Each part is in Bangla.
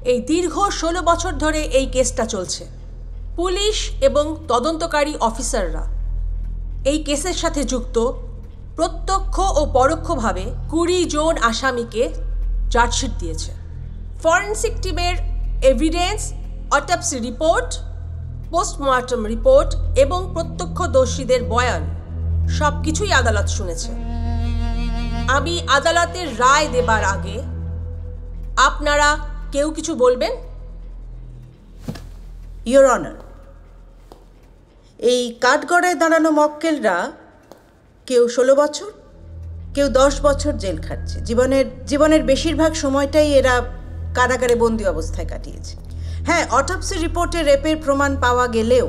এই দীর্ঘ ১৬ বছর ধরে এই কেসটা চলছে। পুলিশ এবং তদন্তকারী অফিসাররা এই কেসের সাথে যুক্ত প্রত্যক্ষ ও পরোক্ষভাবে ২০ জন আসামিকে চার্জশিট দিয়েছে। ফরেনসিক টিমের evidence, autopsy report, postmortem report এবং প্রত্যক্ষদর্শীদের বয়ান সব কিছুই আদালত শুনেছে। আমি আদালতের রায় দেবার আগে আপনারা কেউ কিছু বলবেন? ইয়োর অনার, এই কাঠগড়ায় দাঁড়ানো মক্কেলরা কেউ ১৬ বছর, কেউ ১০ বছর জেল খাটছে। জীবনের বেশিরভাগ সময়টাই এরা কারাগারে বন্দি অবস্থায় কাটিয়েছে। হ্যাঁ, অটোপসি রিপোর্টে রেপের প্রমাণ পাওয়া গেলেও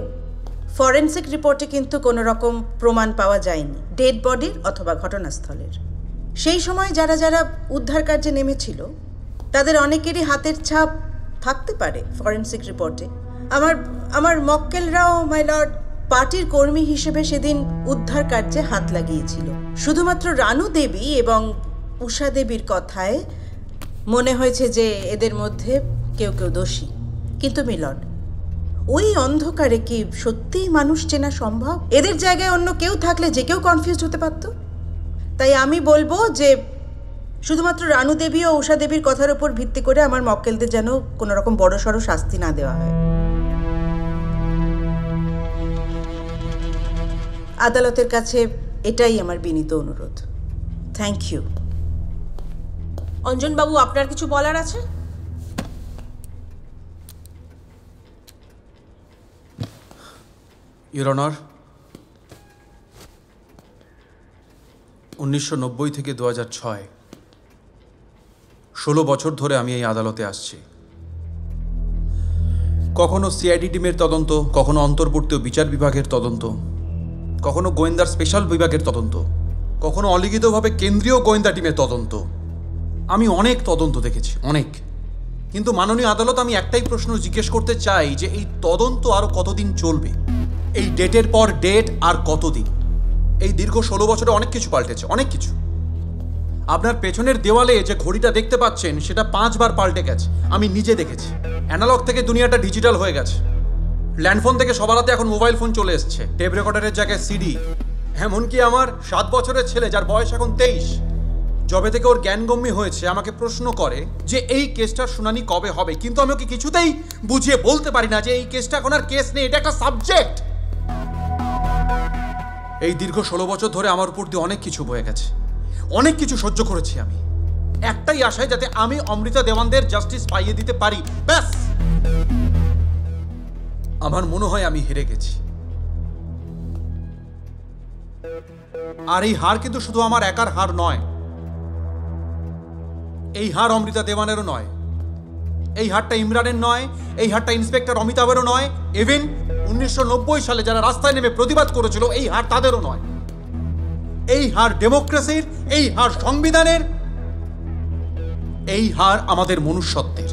ফরেনসিক রিপোর্টে কিন্তু কোনো রকম প্রমাণ পাওয়া যায়নি ডেড বডির অথবা ঘটনাস্থলের। সেই সময় যারা যারা উদ্ধার কার্যে নেমেছিল তাদের অনেকেরই হাতের ছাপ থাকতে পারে ফরেনসিক রিপোর্টে। আমার মক্কেলরাও মাই লর্ড পার্টির কর্মী হিসেবে সেদিন উদ্ধার কার্যে হাত লাগিয়েছিল। শুধুমাত্র রানু দেবী এবং উষা দেবীর কথায় মনে হয়েছে যে এদের মধ্যে কেউ কেউ দোষী। কিন্তু মিলর্ড, ওই অন্ধকারে কি সত্যিই মানুষ চেনা সম্ভব? এদের জায়গায় অন্য কেউ থাকলে যে কেউ কনফিউজ হতে পারত। তাই আমি বলবো যে শুধুমাত্র রানু দেবী ও উষা দেবীর কথার উপর ভিত্তি করে আমার মক্কেলদের যেন কোনো রকম বড়সড় শাস্তি না দেওয়া হয়। আদালতের কাছে এটাই আমার বিনীত অনুরোধ। Thank you. অঞ্জনবাবু, আপনার কিছু বলার আছে? ইয়োর অনার, ১৯৯০ থেকে ২০০৬ ১৬ বছর ধরে আমি এই আদালতে আসছি। কখনো সিআইডি টিমের তদন্ত, কখনো অন্তর্বর্তী বিচার বিভাগের তদন্ত, কখনো গোয়েন্দার স্পেশাল বিভাগের তদন্ত, কখনো অলিখিতভাবে কেন্দ্রীয় গোয়েন্দা টিমের তদন্ত। আমি অনেক তদন্ত দেখেছি, অনেক। কিন্তু মাননীয় আদালত, আমি একটাই প্রশ্ন জিজ্ঞেস করতে চাই যে এই তদন্ত আরও কতদিন চলবে? এই ডেটের পর ডেট আর কতদিন? এই দীর্ঘ ১৬ বছরে অনেক কিছু পাল্টেছে, অনেক কিছু। আপনার পেছনের দেওয়ালে যে ঘড়িটা দেখতে পাচ্ছেন সেটা ৫ বার পাল্টে গেছে, আমি নিজে দেখেছি। অ্যানালগ থেকে দুনিয়াটা ডিজিটাল হয়ে গেছে। ল্যান্ডফোন থেকে সবার হাতে এখন মোবাইল ফোন চলে এসছে, টেপ রেকর্ডারের জায়গায় সিডি। এমনকি আমার ৭ বছরের ছেলে, যার বয়স এখন ২৩, যবে থেকে ওর জ্ঞানগম্যী হয়েছে, আমাকে প্রশ্ন করে যে এই কেসটার শুনানি কবে হবে। কিন্তু আমি ওকে কিছুতেই বুঝিয়ে বলতে পারি না যে এই কেসটা এখন আর কেস নেই, এটা একটা সাবজেক্ট। এই দীর্ঘ ১৬ বছর ধরে আমার উপর দিয়ে অনেক কিছু বয়ে গেছে, অনেক কিছু সহ্য করেছি আমি, একটাই আশায় যাতে আমি অমৃতা দেওয়ানদের জাস্টিস পাইয়ে দিতে পারি, ব্যাস। আমার মনে হয় আমি হেরে গেছি। আর এই হার কিন্তু শুধু আমার একার হার নয়, এই হার অমৃতা দেওয়ানেরও নয়, এই হারটা ইমরানের নয়, এই হারটা ইন্সপেক্টর অমিতাভেরও নয়, ইভেন ১৯৯০ সালে যারা রাস্তায় নেমে প্রতিবাদ করেছিল এই হার তাদেরও নয়। এই হার ডেমোক্রেসির, এই হার সংবিধানের, এই হার আমাদের মনুষ্যত্বের।